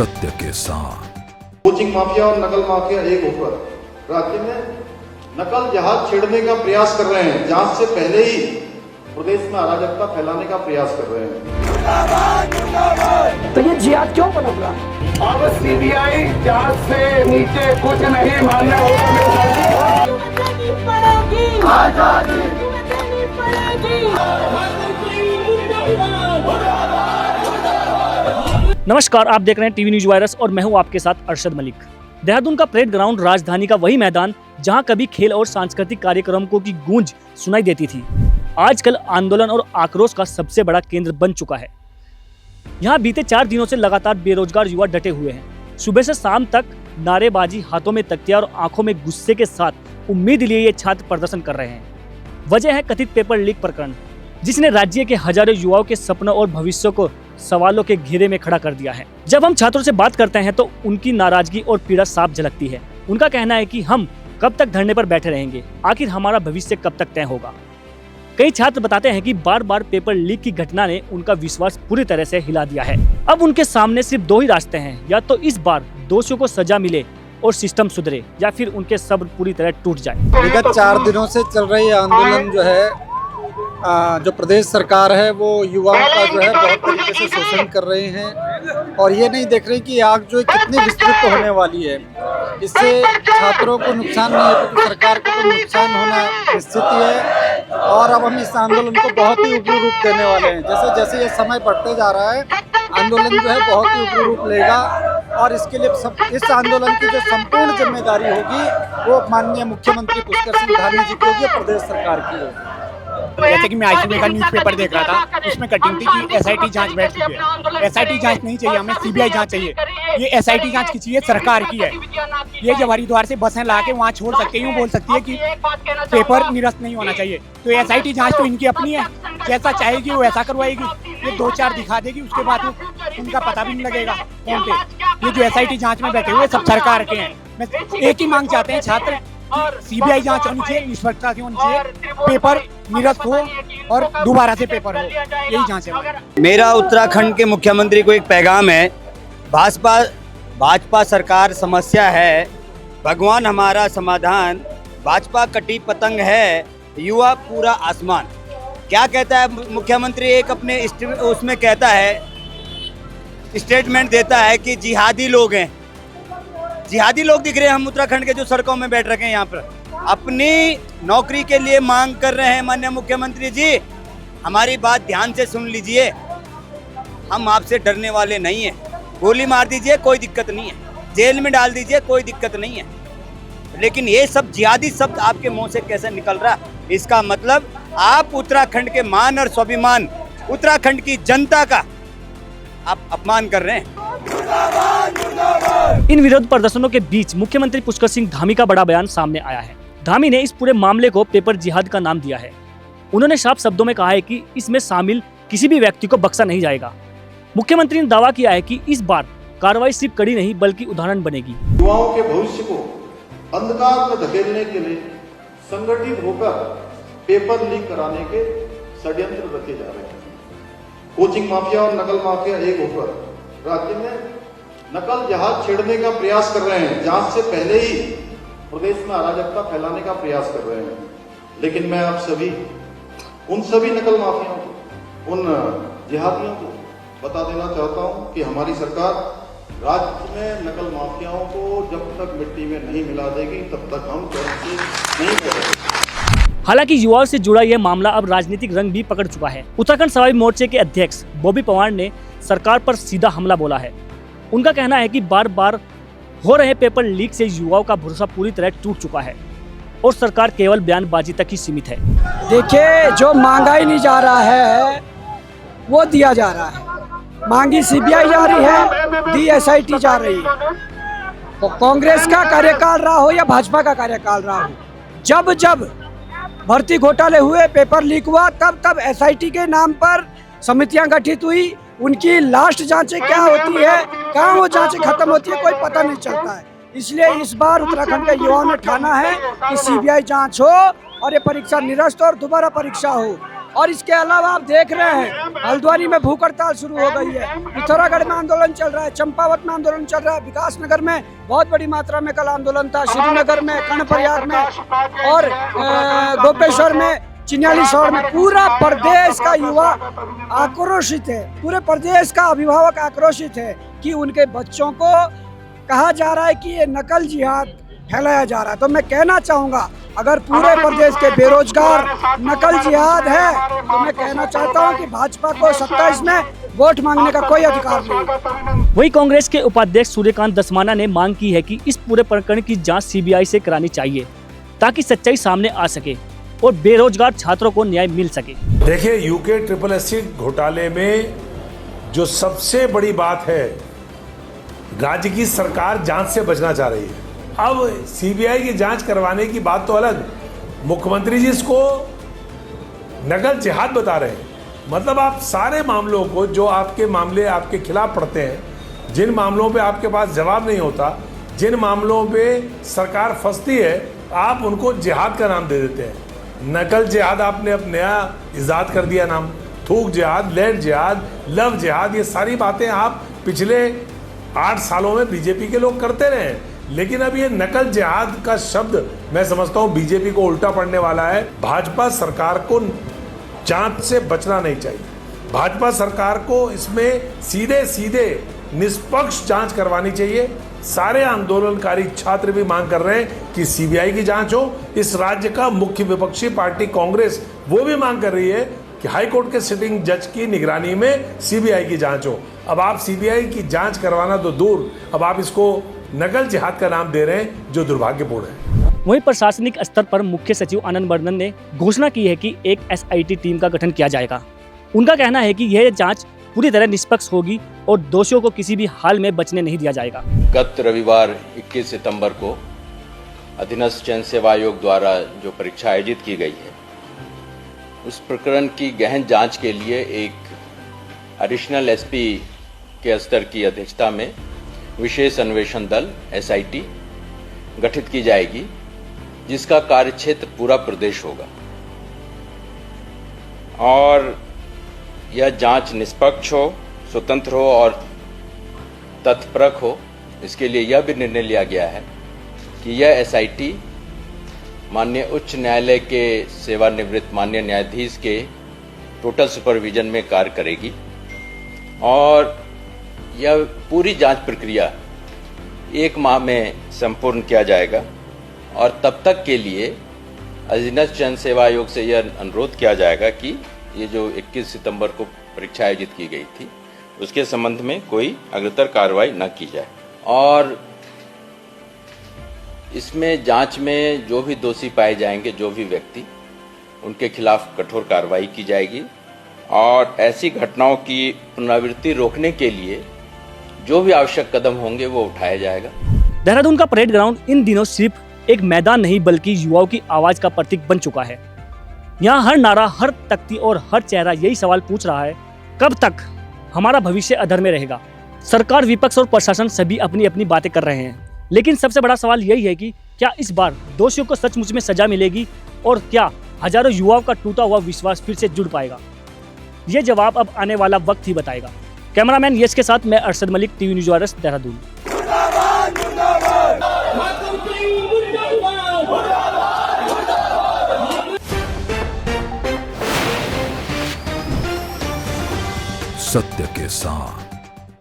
सत्य के साथ। कोचिंग माफिया और नकल माफिया एक होकर राज्य में नकल जहाज छेड़ने का प्रयास कर रहे हैं। जांच से पहले ही प्रदेश में अराजकता फैलाने का प्रयास कर रहे हैं। तो ये जिहाद क्यों पनप रहा है? अब सीबीआई जांच से नीचे कुछ नहीं मानने होगा। नमस्कार, आप देख रहे हैं टीवी न्यूज वायरस और मैं हूं आपके साथ अरशद मलिक। देहरादून का परेड ग्राउंड राजधानी का वही मैदान जहां कभी खेल और सांस्कृतिक कार्यक्रमों की गूंज सुनाई देती थी, आजकल आंदोलन और आक्रोश का सबसे बड़ा केंद्र बन चुका है। यहां बीते 4 दिनों से लगातार बेरोजगार युवा डटे हुए हैं। सुबह से शाम तक नारेबाजी, हाथों में तख्तियां और आंखों में गुस्से के साथ उम्मीद लिए ये छात्र प्रदर्शन कर रहे हैं। वजह है कथित पेपर लीक प्रकरण, जिसने राज्य के हजारों युवाओं के सपनों और भविष्य को सवालों के घेरे में खड़ा कर दिया है। जब हम छात्रों से बात करते हैं तो उनकी नाराजगी और पीड़ा साफ झलकती है। उनका कहना है कि हम कब तक धरने पर बैठे रहेंगे, आखिर हमारा भविष्य कब तक तय होगा। कई छात्र बताते हैं कि बार बार पेपर लीक की घटना ने उनका विश्वास पूरी तरह से हिला दिया है। अब उनके सामने सिर्फ 2 ही रास्ते हैं, या तो इस बार दोषियों को सजा मिले और सिस्टम सुधरे, या फिर उनके सब्र पूरी तरह टूट जाए। विगत 4 दिनों से चल रही आंदोलन जो है, जो प्रदेश सरकार है वो युवाओं का जो है बहुत तरीके से शोषण कर रहे हैं और ये नहीं देख रहे कि आग जो है कितनी विस्तृत होने वाली है। इससे छात्रों को नुकसान नहीं है तो सरकार को तो नुकसान होना निश्चित ही है। और अब हम इस आंदोलन को बहुत ही उग्र रूप देने वाले हैं। जैसे जैसे ये समय बढ़ते जा रहा है, आंदोलन जो है बहुत ही उग्र रूप लेगा और इसके लिए इस आंदोलन की जो संपूर्ण जिम्मेदारी होगी वो माननीय मुख्यमंत्री पुष्कर सिंह धामी जी की होगी और प्रदेश सरकार की होगी। जैसे कि मैं आईसीबी का न्यूज़पेपर देख रहा था, उसमें कटिंग थी कि एसआईटी जांच बैठ चुकी है। एसआईटी जांच नहीं चाहिए, हमें सीबीआई जांच चाहिए। ये एसआईटी जांच किसी है, सरकार की है। ये जवाहरी द्वार से बसें ला के वहाँ छोड़ सकते हैं, बोल सकती है कि पेपर निरस्त नहीं होना चाहिए। तो एसआईटी जांच तो इनकी अपनी है, जैसा चाहेगी वो ऐसा करवाएगी। ये 2-4 दिखा देगी, उसके बाद उनका पता भी नहीं लगेगा कौन थे। ये जो एसआईटी जांच में बैठे हुए सब सरकार के हैं। मैं एक ही मांग चाहते हैं छात्र, सीबीआई जांच होनी चाहिए, निष्पक्षता होनी चाहिए, पेपर निरस्त हो और दोबारा से पेपर हो, यही जांच है। मेरा उत्तराखंड के मुख्यमंत्री को एक पैगाम है, भाजपा सरकार समस्या है, भगवान हमारा समाधान, भाजपा कटी पतंग है, युवा पूरा आसमान। क्या कहता है मुख्यमंत्री? एक अपने उसमें कहता है, स्टेटमेंट देता है कि जिहादी लोग हैं। जिहादी लोग दिख रहे हैं हम उत्तराखंड के जो सड़कों में बैठ रखे हैं, यहाँ पर अपनी नौकरी के लिए मांग कर रहे हैं। माननीय मुख्यमंत्री जी, हमारी बात ध्यान से सुन लीजिए, हम आपसे डरने वाले नहीं हैं। गोली मार दीजिए, कोई दिक्कत नहीं है, जेल में डाल दीजिए, कोई दिक्कत नहीं है, लेकिन ये सब जिहादी शब्द आपके मुंह से कैसे निकल रहा? इसका मतलब आप उत्तराखंड के मान और स्वाभिमान, उत्तराखंड की जनता का आप अपमान कर रहे हैं। इन विरोध प्रदर्शनों के बीच मुख्यमंत्री पुष्कर सिंह धामी का बड़ा बयान सामने आया है। धामी ने इस पूरे मामले को पेपर जिहाद का नाम दिया है। उन्होंने साफ शब्दों में कहा है कि इसमें शामिल किसी भी व्यक्ति को बख्शा नहीं जाएगा। मुख्यमंत्री ने दावा किया है कि इस बार कार्रवाई सिर्फ कड़ी नहीं बल्कि उदाहरण बनेगी। युवाओं के भविष्य को अंधकार में धकेलने के लिए संगठित होकर पेपर लीक कराने के षड्यंत्र रचे जा रहे हैं। कोचिंग माफिया और नकल माफिया एक होकर राज्य में नकल जहाज छेड़ने का प्रयास कर रहे हैं। जांच से पहले ही प्रदेश में अराजकता फैलाने का प्रयास कर रहे हैं। लेकिन मैं आप सभी, उन सभी नकल माफियाओं को, उन जिहादियों को बता देना चाहता हूं कि हमारी सरकार राज्य में नकल माफियाओं को जब तक मिट्टी में नहीं मिला देगी तब तक हम चर्चा नहीं करेंगे। हालांकि युवाओं से जुड़ा यह मामला अब राजनीतिक रंग भी पकड़ चुका है। उत्तराखंड स्वाभिमान मोर्चे के अध्यक्ष बॉबी पवार ने सरकार पर सीधा हमला बोला है। उनका कहना है कि बार बार हो रहे पेपर लीक से युवाओं का भरोसा पूरी तरह टूट चुका है और सरकार केवल बयानबाजी तक ही सीमित है। देखिए, जो मांगा ही नहीं जा रहा है वो दिया जा रहा है। मांगी सीबीआई जा रही है, दी एसआईटी जा रही है। तो कांग्रेस का कार्यकाल रहा हो या भाजपा का कार्यकाल रहा हो, जब जब भर्ती घोटाले हुए, पेपर लीक हुआ, तब तब एसआईटी के नाम पर समितियां गठित हुई। उनकी लास्ट जांचें क्या होती है, कहाँ वो जांचें खत्म होती है, कोई पता नहीं चलता है। इसलिए इस बार उत्तराखंड के युवाओं ने ठाना है कि सीबीआई जांच हो और ये परीक्षा निरस्त और दोबारा परीक्षा हो। और इसके अलावा आप देख रहे हैं हल्द्वानी में भूख हड़ताल शुरू हो गई है, पिथौरागढ़ में आंदोलन चल रहा है, चंपावत में आंदोलन चल रहा है, विकासनगर में बहुत बड़ी मात्रा में कल आंदोलन था, श्रीनगर में, कर्णप्रयाग में और गोपेश्वर में, चिन्यालीसौड़ में। पूरा प्रदेश का युवा आक्रोशित है, पूरे प्रदेश का अभिभावक आक्रोशित है कि उनके बच्चों को कहा जा रहा है कि ये नकल जिहाद फैलाया जा रहा है। तो मैं कहना चाहूँगा अगर पूरे प्रदेश के बेरोजगार नकल जिहाद है तो मैं कहना चाहता हूँ कि भाजपा को 27 में वोट मांगने का कोई अधिकार नहीं। वही कांग्रेस के उपाध्यक्ष सूर्यकांत धस्माना ने मांग की है कि इस पूरे प्रकरण की जांच सीबीआई से करानी चाहिए ताकि सच्चाई सामने आ सके और बेरोजगार छात्रों को न्याय मिल सके। देखिए, यूके ट्रिपल एससी घोटाले में जो सबसे बड़ी बात है, राज्य की सरकार जांच से बचना चाह रही है। अब सीबीआई की जांच करवाने की बात तो अलग, मुख्यमंत्री जी इसको नकल जिहाद बता रहे हैं। मतलब आप सारे मामलों को, जो आपके मामले आपके खिलाफ पड़ते हैं, जिन मामलों पे आपके पास जवाब नहीं होता, जिन मामलों पे सरकार फंसती है, आप उनको जिहाद का नाम दे देते हैं। नकल जिहाद आपने अब नया इजाद कर दिया नाम, थूक जिहाद, लेट जिहाद, लव जिहाद, ये सारी बातें आप पिछले 8 सालों में बीजेपी के लोग करते रहे। लेकिन अब ये नकल जिहाद का शब्द मैं समझता हूँ बीजेपी को उल्टा पड़ने वाला है। भाजपा सरकार को जांच से बचना नहीं चाहिए। भाजपा सरकार को इसमें सीधे सीधे निष्पक्ष जांच करवानी चाहिए। सारे आंदोलनकारी छात्र भी मांग कर रहे हैं कि सीबीआई की जांच हो। इस राज्य का मुख्य विपक्षी पार्टी कांग्रेस वो भी मांग कर रही है कि हाईकोर्ट के सिटिंग जज की निगरानी में सीबीआई की जांच हो। अब आप सीबीआई की जांच करवाना तो दूर, अब आप इसको नकल जिहाद का नाम दे रहे हैं, जो दुर्भाग्यपूर्ण है। वहीं प्रशासनिक स्तर पर मुख्य सचिव आनंद बर्धन ने घोषणा की है कि एक एसआईटी टीम का गठन किया जाएगा। उनका कहना है कि यह जांच पूरी तरह निष्पक्ष होगी और दोषियों को किसी भी हाल में बचने नहीं दिया जाएगा। गत रविवार 21 सितंबर को अधीनस्थ जन सेवा आयोग द्वारा जो परीक्षा आयोजित की गई है, उस प्रकरण की गहन जांच के लिए एक एडिशनल एसपी के स्तर की अध्यक्षता में विशेष अन्वेषण दल एसआईटी गठित की जाएगी, जिसका कार्यक्षेत्र पूरा प्रदेश होगा और यह जांच निष्पक्ष हो, स्वतंत्र हो और तथ्यपरक हो। इसके लिए यह भी निर्णय लिया गया है कि यह एसआईटी माननीय उच्च न्यायालय के सेवानिवृत्त माननीय न्यायाधीश के टोटल सुपरविजन में कार्य करेगी और यह पूरी जांच प्रक्रिया 1 माह में संपूर्ण किया जाएगा। और तब तक के लिए अधीनस्थ जन सेवा आयोग से यह अनुरोध किया जाएगा कि ये जो 21 सितंबर को परीक्षा आयोजित की गई थी, उसके संबंध में कोई अग्रतर कार्रवाई न की जाए और इसमें जांच में जो भी दोषी पाए जाएंगे, जो भी व्यक्ति, उनके खिलाफ कठोर कार्रवाई की जाएगी और ऐसी घटनाओं की पुनरावृत्ति रोकने के लिए जो भी आवश्यक कदम होंगे वो उठाया जाएगा। देहरादून का परेड ग्राउंड इन दिनों सिर्फ एक मैदान नहीं बल्कि युवाओं की आवाज का प्रतीक बन चुका है। यहाँ हर नारा, हर तख्ती और हर चेहरा यही सवाल पूछ रहा है, कब तक हमारा भविष्य अधर में रहेगा। सरकार, विपक्ष और प्रशासन सभी अपनी अपनी बातें कर रहे हैं, लेकिन सबसे बड़ा सवाल यही है कि क्या इस बार दोषियों को सचमुच में सजा मिलेगी और क्या हजारों युवाओं का टूटा हुआ विश्वास फिर से जुड़ पाएगा। ये जवाब अब आने वाला वक्त ही बताएगा। कैमरामैन यश के साथ मैं Arshad Malik, TV news virus, Dehradun. सत्य के साथ